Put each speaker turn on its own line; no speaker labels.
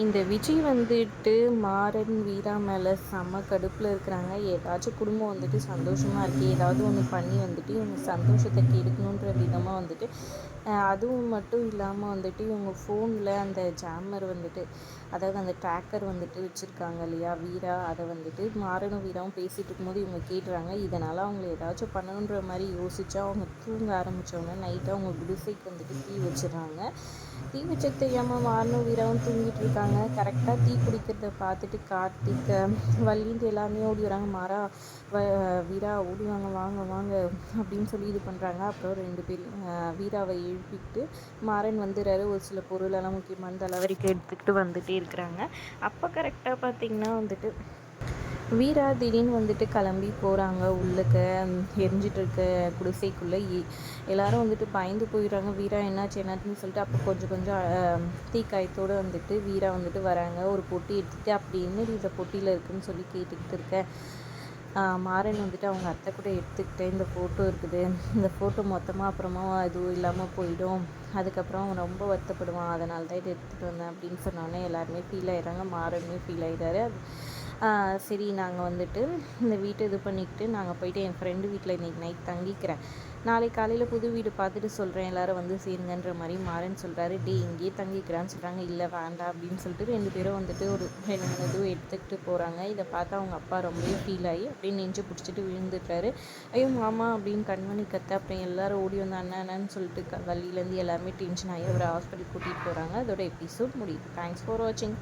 இந்த விஜய் வந்துட்டு மாறன், வீரா மேல செம்ம கடுப்புல இருக்கிறாங்க. ஏதாச்சும் குடும்பம் வந்துட்டு சந்தோஷமா இருக்கு. ஏதாவது ஒண்ணு பண்ணி வந்துட்டு இவங்க சந்தோஷத்த கெடுக்கணுன்ற விதமா வந்துட்டு அதுவும் மட்டும் இல்லாம வந்துட்டு இவங்க ஃபோன்ல அந்த ஜாமர் வந்துட்டு அதாவது அந்த ட்ராக்கர் வந்துட்டு வச்சுருக்காங்க இல்லையா வீரா, அதை வந்துட்டு மாறனும் வீராவும் பேசிகிட்டு இருக்கும்போது இவங்க கேட்டுறாங்க. இதனால் அவங்கள ஏதாச்சும் பண்ணணுன்ற மாதிரி யோசிச்சா அவங்க தூங்க ஆரம்பித்தவொடனே நைட்டு அவங்க குடிசைக்கு வந்துட்டு தீ வச்சிடுறாங்க. தீ வச்சது தெரியாமல் மாறனும் வீராவும் தூங்கிட்டு இருக்காங்க. கரெக்டாக தீ பிடிக்கிறத பார்த்துட்டு கார்த்திக், வள்ளின்ட்டு எல்லாருமே ஓடி வராங்க. மாறா வீரா ஓடிவாங்க, வாங்க வாங்க அப்படின்னு சொல்லி இது பண்ணுறாங்க. அப்புறம் 2 பேரும் வீராவை எழுப்பிட்டு மாறன் வந்துடுறாரு. ஒரு சில பொருளெல்லாம் முக்கியமான தலைவரிக்கு எடுத்துக்கிட்டு வந்துட்டே இருக்கிறாங்க. அப்போ கரெக்டாக பார்த்திங்கன்னா வந்துட்டு வீரா திடீர்னு வந்துட்டு கிளம்பி போகிறாங்க உள்ளுக்க. எரிஞ்சிட்டு இருக்க குடிசைக்குள்ளே எல்லாரும் வந்துட்டு பயந்து போயிடுறாங்க. வீரா என்னாச்சுன்னு சொல்லிட்டு அப்போ கொஞ்சம் கொஞ்சம் தீக்காயத்தோடு வந்துட்டு வீரா வந்துட்டு வராங்க. ஒரு பொட்டி எடுத்துகிட்டு அப்படி என்னடி இந்த பொட்டியில் இருக்குதுன்னு சொல்லி கேட்டுக்கிட்டு இருக்க. மாறன் வந்துட்டு அவங்க அத்தை கூட எடுத்துக்கிட்டேன், இந்த ஃபோட்டோ இருக்குது, இந்த ஃபோட்டோ மொத்தமாக அப்புறமா எதுவும் இல்லாமல் போயிடும், அதுக்கப்புறம் அவன் ரொம்ப வருத்தப்படுவான், அதனால தான் இதை எடுத்துகிட்டு வந்தேன் அப்படின்னு சொன்னோன்னே எல்லாருமே ஃபீல் ஆகிடுறாங்க. மாறனுமே ஃபீல் ஆகிட்டாரு. சரி நாங்கள் வந்துட்டு இந்த வீட்டை இது பண்ணிக்கிட்டு நாங்கள் போயிட்டு என் ஃப்ரெண்டு வீட்டில் இன்றைக்கி நைட் தங்கிக்கிறேன், நாளைக்கு காலையில் புது வீடு பார்த்துட்டு சொல்கிறேன், எல்லோரும் வந்து சேருங்கன்ற மாதிரி மாறன் சொல்கிறாரு. இங்கேயே தங்கிக்கிறான்னு சொல்கிறாங்க. இல்லை வேண்டாம் அப்படின்னு சொல்லிட்டு 2 பேரும் வந்துட்டு ஒரு 2-3 இதுவும் எடுத்துக்கிட்டு போகிறாங்க. இதை பார்த்து அவங்க அப்பா ரொம்பவே ஃபீல் ஆகி அப்படின்னு நெஞ்சு பிடிச்சிட்டு விழுந்துட்டாரு. ஐயோ மாமா அப்படின்னு கண்மணி கத்த. அப்புறம் எல்லோரும் ஓடி வந்து அண்ணன்னு சொல்லிட்டு வள்ளியிலேருந்து எல்லாருமே டென்ஷன் ஆகி அவரை ஹாஸ்பிட்டல் கூட்டிகிட்டு போகிறாங்க. அதோட எபிசோட் முடியுது. தேங்க்ஸ் ஃபார் வாட்சிங்.